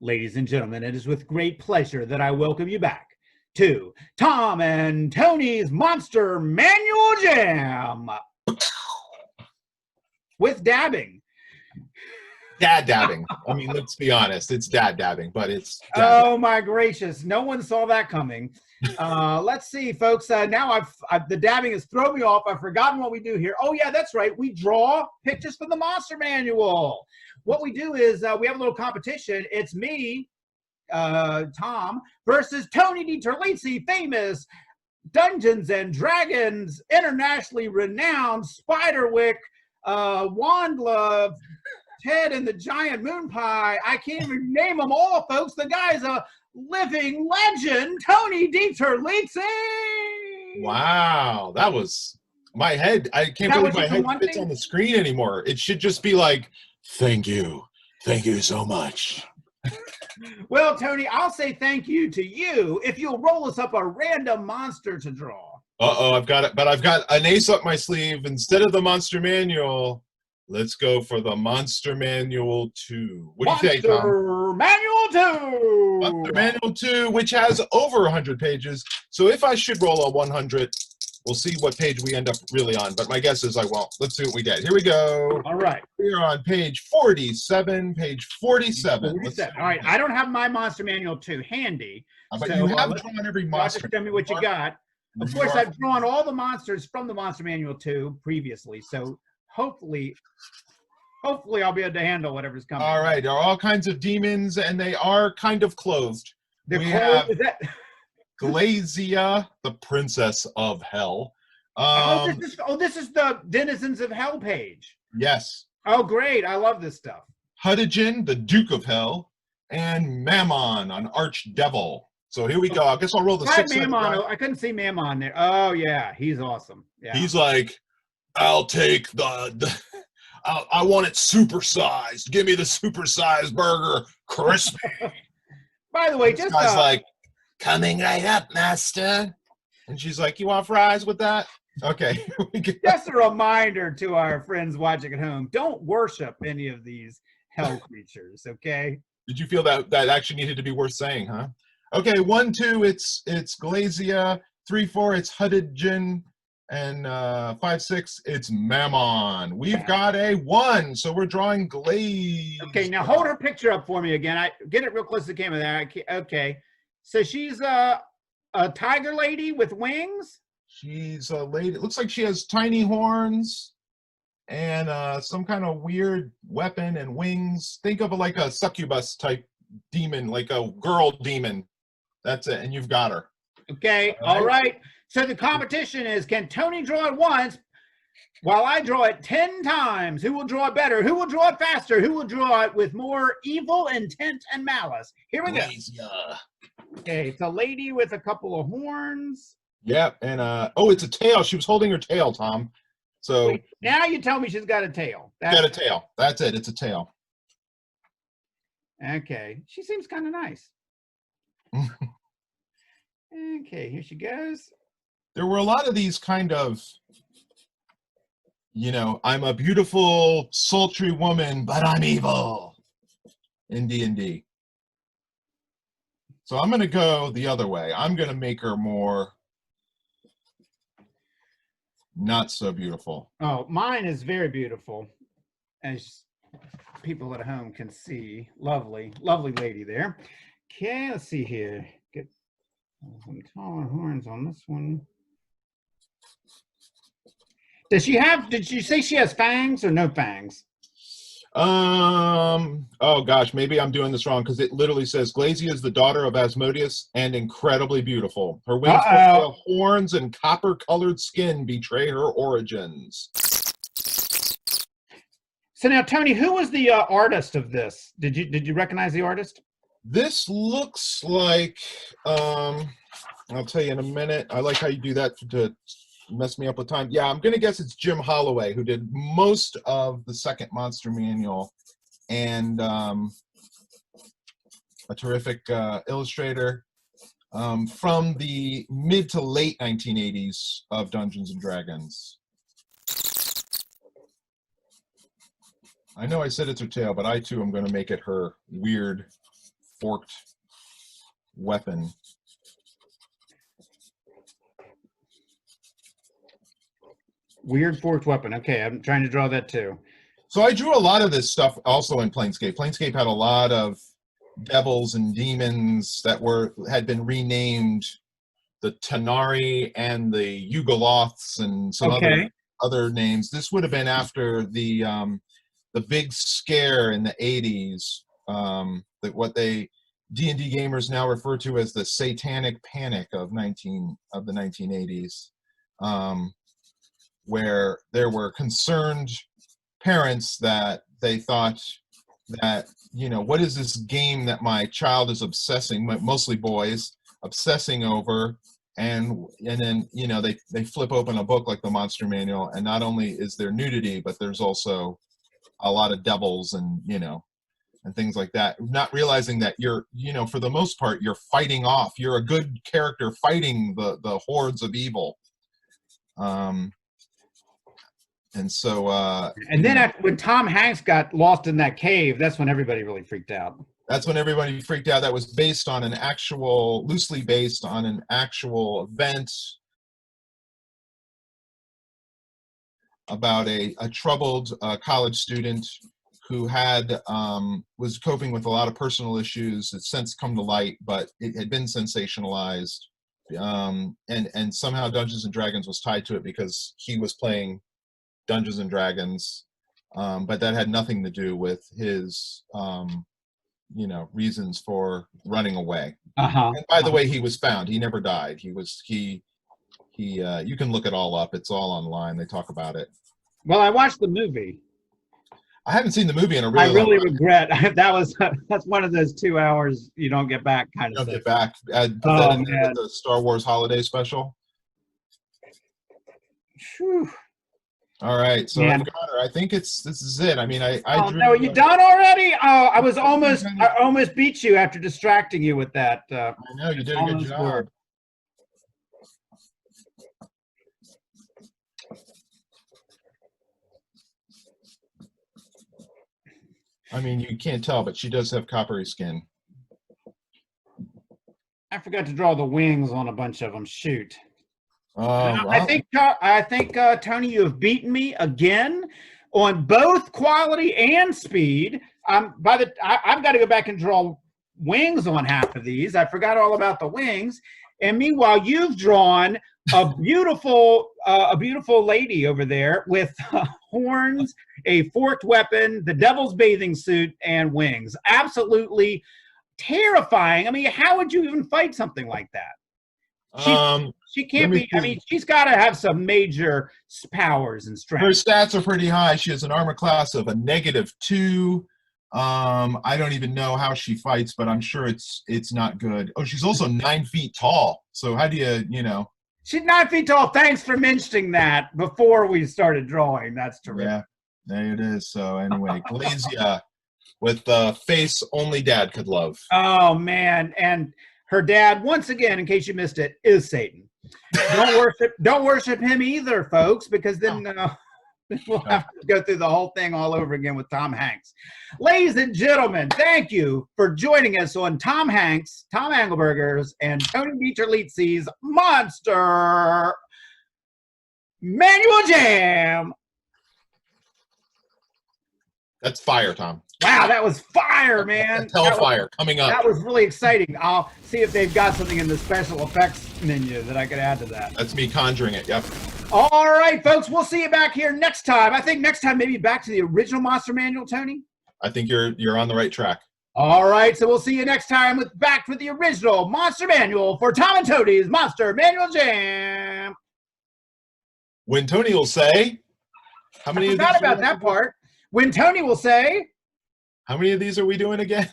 Ladies and gentlemen, it is with great pleasure that I welcome you back to Tom and Tony's Monster Manual Jam with dabbing. Dad dabbing. I mean, let's be honest. It's dad dabbing, but it's dad Oh my gracious. No one saw that coming. Let's see, folks. Now the dabbing has thrown me off. I've forgotten what we do here. Oh yeah, that's right. We draw pictures from the Monster Manual. What we do is we have a little competition. It's me, Tom, versus Tony DiTerlizzi, famous Dungeons and Dragons, internationally renowned Spiderwick, Wand Glove, Ted and the Giant Moon Pie. I can't even name them all, folks. The guy's a living legend, Tony DiTerlizzi. Wow, that was my head. I can't believe my head fits on the screen anymore. It should just be like, thank you so much. Well, Tony, I'll say thank you to you if you'll roll us up a random monster to draw. I've got it, but I've got an ace up my sleeve. Instead of the Monster Manual, let's go for the Monster Manual 2. What do you say, Tom? Monster Manual 2, which has over 100 pages. So if I should roll a 100, we'll see what page we end up really on. But my guess is I won't. Let's see what we get. Here we go. All right. We're on page 47. Page 47. All right. I don't have my Monster Manual 2 handy. But so, you have drawn every monster. Just tell me what you got. Of course, I've drawn all the monsters from the Monster Manual 2 previously. So hopefully I'll be able to handle whatever's coming. All right. There are all kinds of demons, and they are kind of clothed. They're clothed? Is that... Glazia, the Princess of Hell. This is the Denizens of Hell page. Yes. Oh, great. I love this stuff. Hudijin, the Duke of Hell, and Mammon, an archdevil. So here we go. I guess I'll roll the 6. Mammon. I couldn't see Mammon there. Oh, yeah. He's awesome. Yeah. He's like, I'll take I want it supersized. Give me the supersized burger, crispy. By the way, this just guy's like, coming right up, master. And she's like, you want fries with that? Okay. Just a reminder to our friends watching at home, don't worship any of these hell creatures, okay? Did you feel that actually needed to be worth saying, huh? Okay, 1, 2, it's Glazia. 3, 4, it's Hudijin. And 5, 6, it's Mammon. We've got a 1, so we're drawing Glaze. Okay, now hold her picture up for me again. Get it real close to the camera there. Okay. So she's a tiger lady with wings? She's a lady. It looks like she has tiny horns and some kind of weird weapon and wings. Think of it like a succubus type demon, like a girl demon. That's it, and you've got her. Okay, all right. So the competition is, can Tony draw it once while I draw it 10 times? Who will draw it better? Who will draw it faster? Who will draw it with more evil intent and malice? Here we go. Okay, it's a lady with a couple of horns. Yep, and it's a tail. She was holding her tail, Tom. So wait, now you tell me she's got a tail. Got a tail. That's it. It's a tail. Okay, she seems kind of nice. Okay, here she goes. There were a lot of these kind of, I'm a beautiful, sultry woman, but I'm evil in D&D. So I'm going to go the other way. I'm going to make her more not so beautiful. Oh, mine is very beautiful, as people at home can see. Lovely, lovely lady there. Okay, let's see here. Get some taller horns on this one. Did you say she has fangs or no fangs? Oh gosh, maybe I'm doing this wrong because it literally says Glazia is the daughter of Asmodeus and incredibly beautiful. Her wings, horns, and copper-colored skin betray her origins. So now, Tony, who was the artist of this? Did you recognize the artist? This looks like I'll tell you in a minute. I like how you do that to mess me up with time. Yeah, I'm gonna guess it's Jim Holloway, who did most of the second Monster Manual, and a terrific illustrator from the mid to late 1980s of Dungeons and Dragons. I know I said it's her tail, but I too am going to make it her weird forked weapon. Weird forked weapon. Okay, I'm trying to draw that too. So I drew a lot of this stuff also in Planescape. Planescape had a lot of devils and demons that had been renamed the Tanari and the Yugoloths and some other names. This would have been after the big scare in the 80s, that what they D&D gamers now refer to as the Satanic Panic of the 1980s, where there were concerned parents that they thought that, you know, what is this game that my child is obsessing, mostly boys, obsessing over, and then, you know, they flip open a book like the Monster Manual, and not only is there nudity, but there's also a lot of devils and, you know, and things like that, not realizing that you're, you know, for the most part, you're fighting off, you're a good character fighting the hordes of evil. And so and then when Tom Hanks got lost in that cave, that's when everybody really freaked out. That's when everybody freaked out. That was based on loosely based on an actual event about a troubled college student who was coping with a lot of personal issues. It's since come to light, but it had been sensationalized. And somehow Dungeons and Dragons was tied to it because he was playing Dungeons and Dragons, but that had nothing to do with his you know, reasons for running away. And by the way, he was found. He never died. You can look it all up. It's all online. They talk about it. Well, I watched the movie. I haven't seen the movie in a I really regret that's one of those 2 hours you don't get back kind of thing. Get back. Put that in there with the Star Wars holiday special. Whew. All right, so I've got her. I think this is it. I mean, I drew. No, you done already? Oh, I almost beat you after distracting you with that. I know you did a good job. I mean, you can't tell, but she does have coppery skin. I forgot to draw the wings on a bunch of them. Shoot. Well, I think Tony, you have beaten me again on both quality and speed. I've got to go back and draw wings on half of these. I forgot all about the wings. And meanwhile, you've drawn a beautiful lady over there with horns, a forked weapon, the devil's bathing suit, and wings. Absolutely terrifying. I mean, how would you even fight something like that? She can't be. I mean, she's got to have some major powers and strength. Her stats are pretty high. She has an armor class of a -2. I don't even know how she fights, but I'm sure it's not good. Oh, she's also 9 feet tall. So how do you know? She's 9 feet tall. Thanks for mentioning that before we started drawing. That's terrific. Yeah, there it is. So anyway, Glazia with the face only Dad could love. Oh man, and her dad, once again, in case you missed it, is Satan. Don't worship him either, folks, because then we'll have to go through the whole thing all over again with Tom Hanks. Ladies and gentlemen, thank you for joining us on Tom Hanks, Tom Angleberger's, and Tony DiTerlizzi's Monster Manual Jam. That's fire, Tom. Wow, that was fire, man. Hellfire coming up. That was really exciting. I'll see if they've got something in the special effects menu that I could add to that. That's me conjuring it, yep. All right, folks, we'll see you back here next time. I think next time maybe back to the original Monster Manual, Tony? I think you're on the right track. All right, so we'll see you next time back with the original Monster Manual for Tom and Tony's Monster Manual Jam. When Tony will say, how many I forgot about that part. When Tony will say, how many of these are we doing again?